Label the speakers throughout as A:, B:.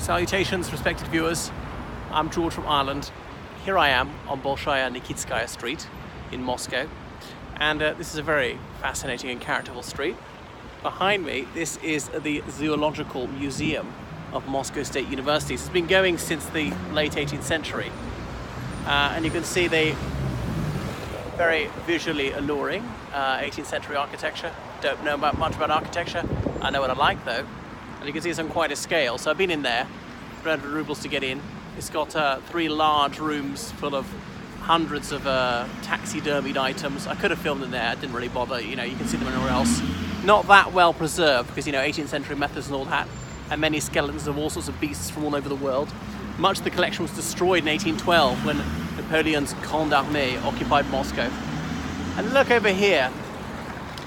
A: Salutations, respected viewers. I'm George from Ireland. Here I am on Bolshaya Nikitskaya street in Moscow. And this is a very fascinating and characterful street. Behind me, this is the Zoological Museum of Moscow State University. It's been going since the late 18th century. And you can see the very visually alluring 18th century architecture. Don't know much about architecture. I know what I like though. And you can see it's on quite a scale. So I've been in there, 300 rubles to get in. It's got 3 large rooms full of hundreds of taxidermied items. I could have filmed in there, I didn't really bother. You can see them anywhere else. Not that well preserved because 18th century methods and all that, and many skeletons of all sorts of beasts from all over the world. Much of the collection was destroyed in 1812 when Napoleon's Grande Armée occupied Moscow. And look over here.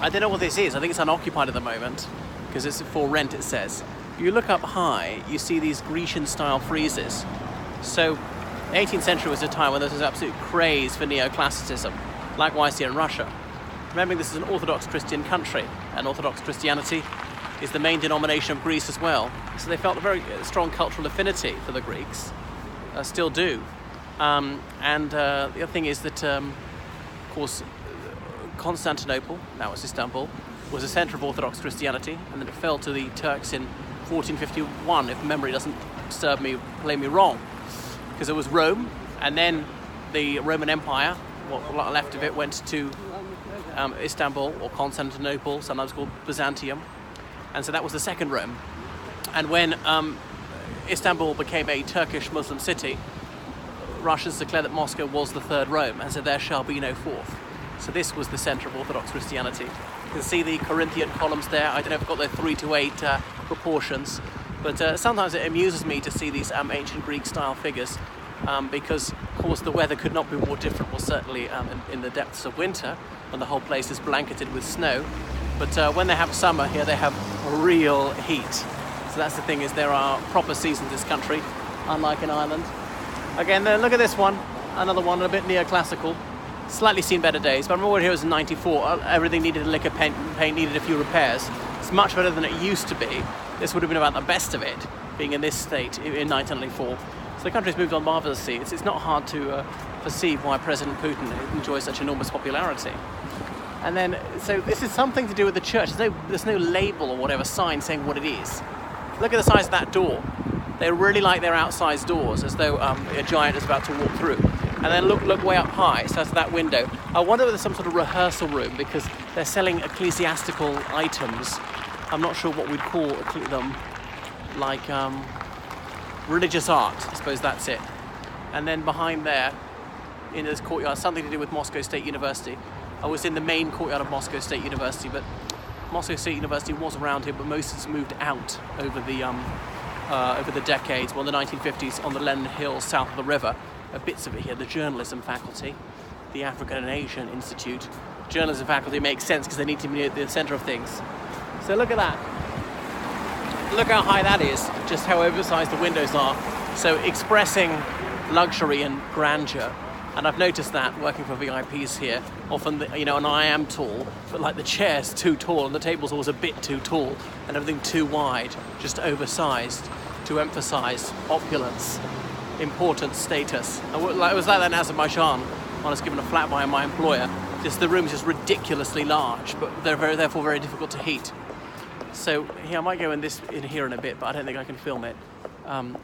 A: I don't know what this is. I think it's unoccupied at the moment because it's for rent, it says. If you look up high, you see these Grecian-style friezes. So, the 18th century was a time when there was an absolute craze for neoclassicism, likewise here in Russia. Remembering this is an Orthodox Christian country, and Orthodox Christianity is the main denomination of Greece as well. So they felt a very strong cultural affinity for the Greeks, still do. The other thing is that, of course, Constantinople, now it's Istanbul, was a centre of Orthodox Christianity, and then it fell to the Turks in 1451, if memory doesn't play me wrong, because it was Rome, and then the Roman Empire, what left of it, went to Istanbul or Constantinople, sometimes called Byzantium, and so that was the second Rome. And when Istanbul became a Turkish Muslim city, Russians declared that Moscow was the third Rome, and so there shall be no fourth. So this was the centre of Orthodox Christianity. You can see the Corinthian columns there. I don't know if I've got the 3:8 proportions, but sometimes it amuses me to see these ancient Greek-style figures because, of course, the weather could not be more different, well, certainly in the depths of winter, when the whole place is blanketed with snow. But when they have summer here, they have real heat. So that's the thing, is there are proper seasons in this country, unlike in Ireland. Again, look at this one, another one, a bit neoclassical. Slightly seen better days, but I remember when it was in 94, everything needed a lick of paint, needed a few repairs. It's much better than it used to be. This would have been about the best of it, being in this state in 1994. So the country's moved on marvellously. It's not hard to perceive why President Putin enjoys such enormous popularity. And then, so this is something to do with the church. There's no label or whatever sign saying what it is. Look at the size of that door. They really like their outsized doors, as though a giant is about to walk through. And then look way up high, so that's that window. I wonder whether there's some sort of rehearsal room, because they're selling ecclesiastical items. I'm not sure what we'd call them, like religious art, I suppose that's it. And then behind there, in this courtyard, something to do with Moscow State University. I was in the main courtyard of Moscow State University, but Moscow State University was around here, but most has moved out over the decades. Well, in the 1950s, on the Lenin Hills south of the river. Bits of it here, the journalism faculty, the African and Asian Institute. Journalism faculty makes sense because they need to be at the centre of things. So look at that. Look how high that is, just how oversized the windows are. So expressing luxury and grandeur. And I've noticed that working for VIPs here, often, and I am tall, but like the chair's too tall and the table's always a bit too tall and everything too wide, just oversized to emphasize opulence, importance, status. It was like that in Azerbaijan when I was given a flat by my employer. The room is just ridiculously large, but they're therefore very difficult to heat. So I might go in here in a bit, but I don't think I can film it. And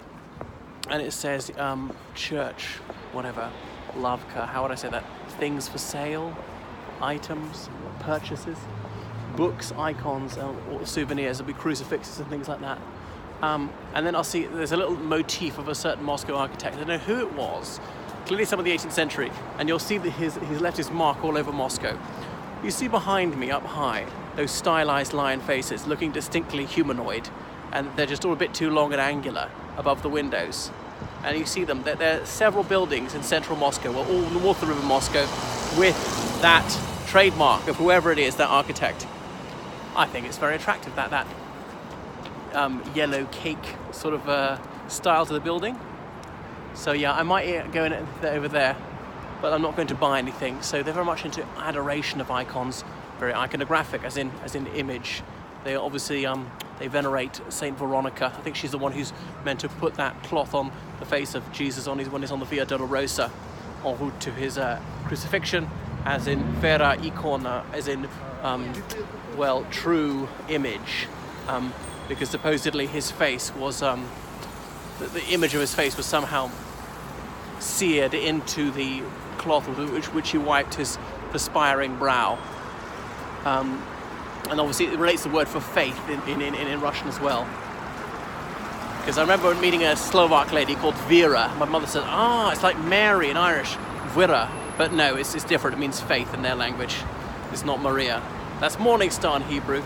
A: it says church, whatever, Lavka, how would I say that? Things for sale, items, purchases, books, icons, or souvenirs. There'll be crucifixes and things like that. And then I'll see there's a little motif of a certain Moscow architect. I don't know who it was, clearly some of the 18th century, and you'll see that he's left his mark all over Moscow. You see behind me, up high, those stylized lion faces looking distinctly humanoid, and they're just all a bit too long and angular above the windows. And you see them, there are several buildings in central Moscow, well, all north of the river Moscow, with that trademark of whoever it is, that architect. I think it's very attractive, that yellow cake sort of style to the building. So yeah, I might go in over there, but I'm not going to buy anything. So they're very much into adoration of icons, very iconographic, as in image. They obviously they venerate Saint Veronica. I think she's the one who's meant to put that cloth on the face of Jesus when he's on the Via Dolorosa, en route to his crucifixion, as in vera icona, as in well, true image, because supposedly his face was the image of his face was somehow seared into the cloth with which he wiped his perspiring brow. And obviously it relates the word for faith in Russian as well. Because I remember meeting a Slovak lady called Vera. My mother said, it's like Mary in Irish, Vera. But no, it's different. It means faith in their language. It's not Maria. That's Morning Star in Hebrew.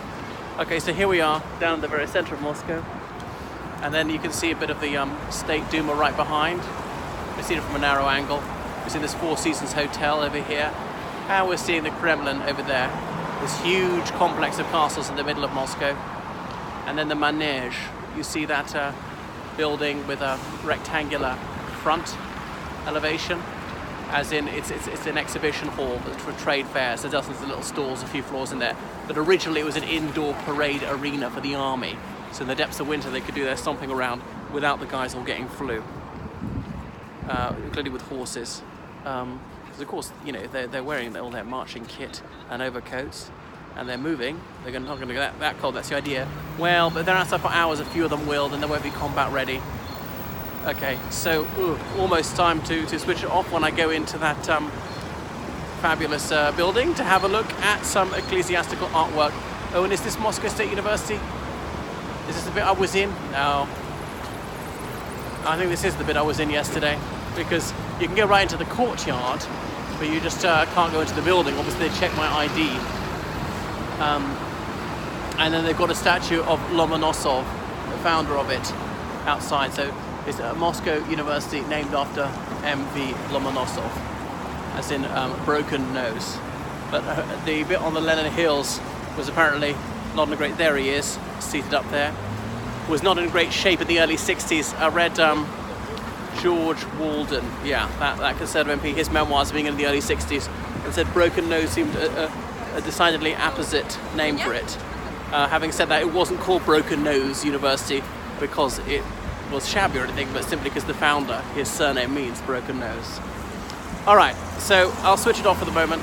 A: Okay, so here we are, down in the very center of Moscow. And then you can see a bit of the State Duma right behind. We've seen it from a narrow angle. We've seen this Four Seasons Hotel over here. And we're seeing the Kremlin over there. This huge complex of castles in the middle of Moscow. And then the Manege. You see that building with a rectangular front elevation. As in, it's an exhibition hall for trade fairs. There's dozens of little stalls, a few floors in there. But originally it was an indoor parade arena for the army. So in the depths of winter they could do their stomping around without the guys all getting flu. Including with horses. Because of course, you know, they're wearing all their marching kit and overcoats. And they're moving. They're not going to get that cold, that's the idea. Well, but they're outside for hours, a few of them will, then they won't be combat ready. Okay, so almost time to switch it off when I go into that fabulous building to have a look at some ecclesiastical artwork. Oh, and is this Moscow State University? Is this the bit I was in? No. I think this is the bit I was in yesterday, because you can go right into the courtyard, but you just can't go into the building. Obviously they check my ID. And then they've got a statue of Lomonosov, the founder of it, outside. So it's a Moscow University named after M.V. Lomonosov, as in broken nose. But the bit on the Lenin Hills was apparently not in a great... There he is, seated up there. Was not in great shape in the early 60s. I read George Walden, that Conservative MP, his memoirs being in the early 60s, and said broken nose seemed a decidedly apposite name for it. Having said that, it wasn't called Broken Nose University because it was shabby or anything, but simply because the founder, his surname means broken nose. Alright, so I'll switch it off for the moment.